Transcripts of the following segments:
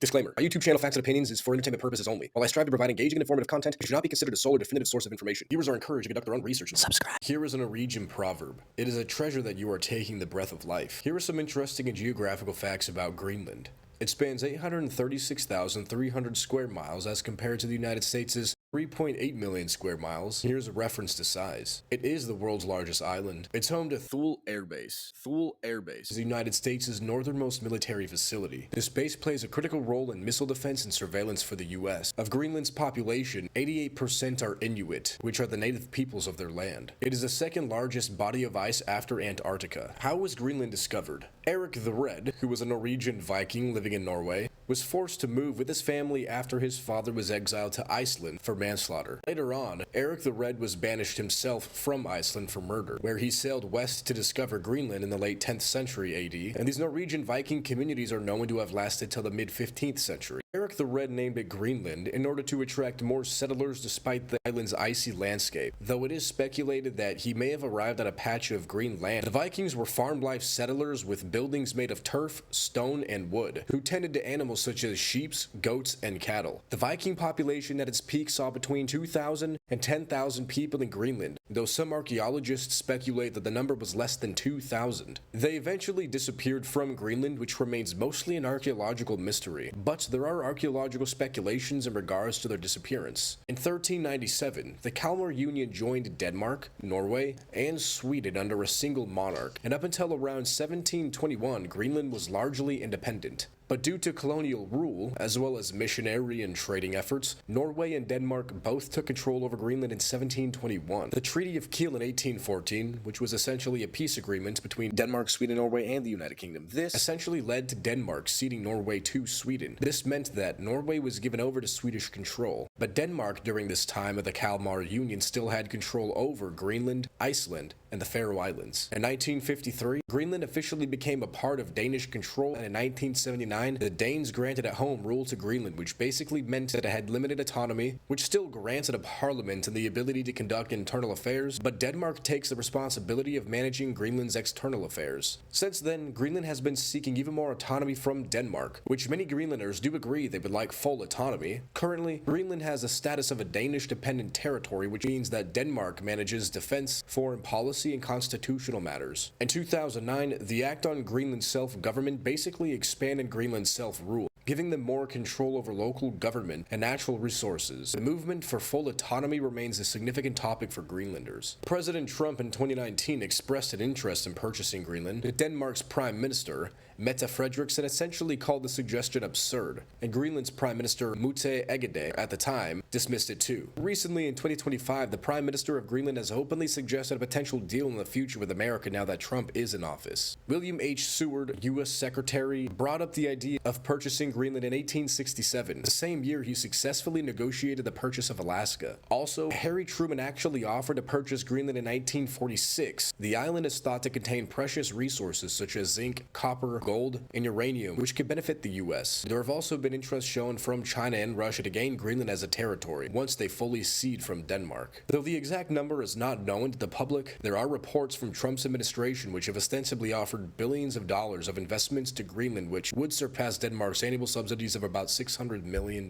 Disclaimer: my YouTube channel Facts and Opinions is for entertainment purposes only. While I strive to provide engaging and informative content, it should not be considered a sole or definitive source of information. Viewers are encouraged to conduct their own research and subscribe. Here is a Norwegian proverb: "It is a treasure that you are taking the breath of life." Here are some interesting and geographical facts about Greenland. It spans 836,300 square miles as compared to the United States' 3.8 million square miles. Here's a reference to size. It is the world's largest island. It's home to Thule Air Base. Thule Air Base is the United States' northernmost military facility. This base plays a critical role in missile defense and surveillance for the U.S. Of Greenland's population, 88% are Inuit, which are the native peoples of their land. It is the second largest body of ice after Antarctica. How was Greenland discovered? Eric the Red, who was a Norwegian Viking living in Norway, was forced to move with his family after his father was exiled to Iceland for manslaughter. Later on, Eric the Red was banished himself from Iceland for murder, where he sailed west to discover Greenland in the late 10th century AD, and these Norwegian Viking communities are known to have lasted till the mid-15th century. Eric the Red named it Greenland in order to attract more settlers despite the island's icy landscape, though it is speculated that he may have arrived at a patch of green land. The Vikings were farm-life settlers with buildings made of turf, stone, and wood, who tended to animals such as sheep, goats, and cattle. The Viking population at its peak saw between 2,000 and 10,000 people in Greenland, though some archaeologists speculate that the number was less than 2,000. They eventually disappeared from Greenland, which remains mostly an archaeological mystery, but there are archaeological speculations in regards to their disappearance. In 1397, the Kalmar Union joined Denmark, Norway, and Sweden under a single monarch, and up until around 1721, Greenland was largely independent. But due to colonial rule, as well as missionary and trading efforts, Norway and Denmark both took control over Greenland in 1721. The Treaty of Kiel in 1814, which was essentially a peace agreement between Denmark, Sweden, Norway, and the United Kingdom. This essentially led to Denmark ceding Norway to Sweden. This meant that Norway was given over to Swedish control, but Denmark during this time of the Kalmar Union still had control over Greenland, Iceland, and the Faroe Islands. In 1953, Greenland officially became a part of Danish control, and in 1979, the Danes granted a home rule to Greenland, which basically meant that it had limited autonomy, which still granted a parliament and the ability to conduct internal affairs, but Denmark takes the responsibility of managing Greenland's external affairs. Since then, Greenland has been seeking even more autonomy from Denmark, which many Greenlanders do agree they would like full autonomy. Currently, Greenland has the status of a Danish-dependent territory, which means that Denmark manages defense, foreign policy, and constitutional matters. In 2009, the Act on Greenland Self-Government basically expanded Greenland's self-rule, giving them more control over local government and natural resources. The movement for full autonomy remains a significant topic for Greenlanders. President Trump in 2019 expressed an interest in purchasing Greenland. Denmark's Prime Minister, Mette Frederiksen, essentially called the suggestion absurd, and Greenland's Prime Minister Mute Egede at the time dismissed it too. Recently, in 2025, the Prime Minister of Greenland has openly suggested a potential deal in the future with America now that Trump is in office. William H. Seward, U.S. Secretary, brought up the idea of purchasing Greenland in 1867. The same year, he successfully negotiated the purchase of Alaska. Also, Harry Truman actually offered to purchase Greenland in 1946. The island is thought to contain precious resources such as zinc, copper, gold, and uranium, which could benefit the U.S. There have also been interest shown from China and Russia to gain Greenland as a territory once they fully cede from Denmark. Though the exact number is not known to the public, there are reports from Trump's administration which have ostensibly offered billions of dollars of investments to Greenland, which would surpass Denmark's annual subsidies of about $600 million.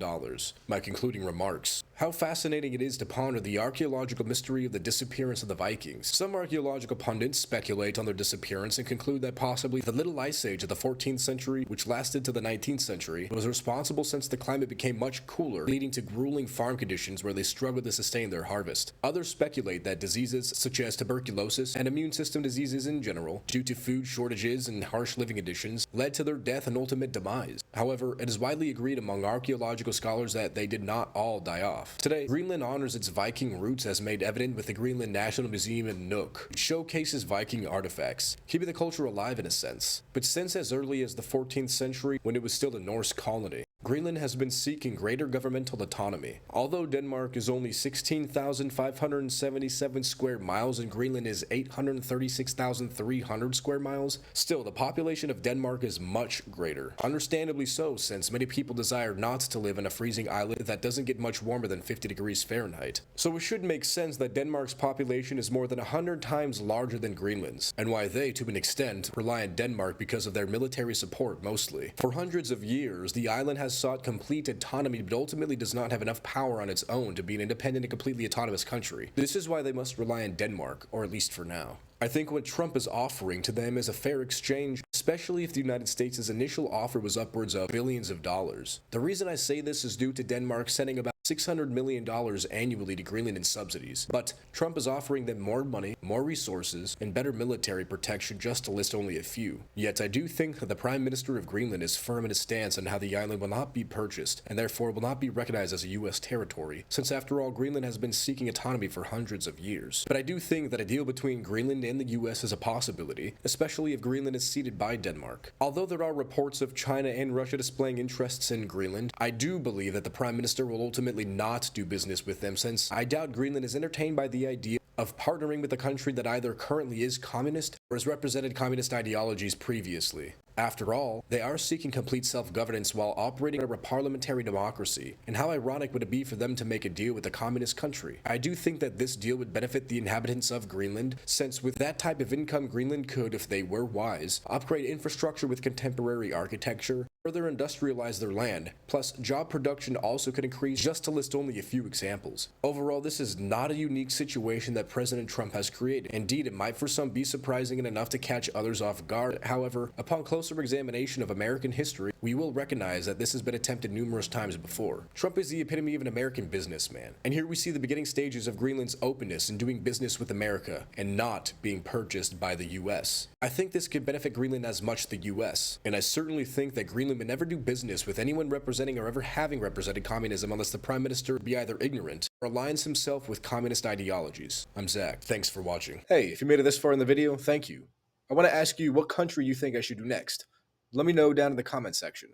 My concluding remarks: how fascinating it is to ponder the archaeological mystery of the disappearance of the Vikings. Some archaeological pundits speculate on their disappearance and conclude that possibly the Little Ice Age of the 14th century, which lasted to the 19th century, was responsible since the climate became much cooler, leading to grueling farm conditions where they struggled to sustain their harvest. Others speculate that diseases such as tuberculosis and immune system diseases in general, due to food shortages and harsh living conditions, led to their death and ultimate demise. However, it is widely agreed among archaeological scholars that they did not all die off. Today, Greenland honors its Viking roots as made evident with the Greenland National Museum in Nuuk, which showcases Viking artifacts, keeping the culture alive in a sense. But since as early as the 14th century, when it was still a Norse colony, Greenland has been seeking greater governmental autonomy. Although Denmark is only 16,577 square miles and Greenland is 836,300 square miles, still the population of Denmark is much greater. Understandably so, since many people desire not to live in a freezing island that doesn't get much warmer than than 50 degrees Fahrenheit. So it should make sense that Denmark's population is more than 100 times larger than Greenland's, and why they, to an extent, rely on Denmark because of their military support mostly. For hundreds of years, the island has sought complete autonomy but ultimately does not have enough power on its own to be an independent and completely autonomous country. This is why they must rely on Denmark, or at least for now. I think what Trump is offering to them is a fair exchange, especially if the United States' initial offer was upwards of billions of dollars. The reason I say this is due to Denmark sending about $600 million annually to Greenland in subsidies. But Trump is offering them more money, more resources, and better military protection, just to list only a few. Yet I do think that the Prime Minister of Greenland is firm in his stance on how the island will not be purchased, and therefore will not be recognized as a U.S. territory, since after all Greenland has been seeking autonomy for hundreds of years. But I do think that a deal between Greenland and the U.S. is a possibility, especially if Greenland is ceded by Denmark. Although there are reports of China and Russia displaying interests in Greenland, I do believe that the Prime Minister will ultimately not do business with them, since I doubt Greenland is entertained by the idea of partnering with a country that either currently is communist or has represented communist ideologies previously. After all, they are seeking complete self-governance while operating a parliamentary democracy, and how ironic would it be for them to make a deal with a communist country? I do think that this deal would benefit the inhabitants of Greenland, since with that type of income Greenland could, if they were wise, upgrade infrastructure with contemporary architecture, further industrialize their land, plus job production also could increase, just to list only a few examples. Overall, this is not a unique situation that President Trump has created. Indeed, it might for some be surprising and enough to catch others off guard. However, upon closer examination of American history, we will recognize that this has been attempted numerous times before. Trump is the epitome of an American businessman, and here we see the beginning stages of Greenland's openness in doing business with America and not being purchased by the US. I think this could benefit Greenland as much as the US, and I certainly think that Greenland would never do business with anyone representing or ever having represented communism unless the Prime Minister be either ignorant or aligns himself with communist ideologies. I'm Zach. Thanks for watching. Hey, if you made it this far in the video, thank you. I want to ask you what country you think I should do next. Let me know down in the comment section.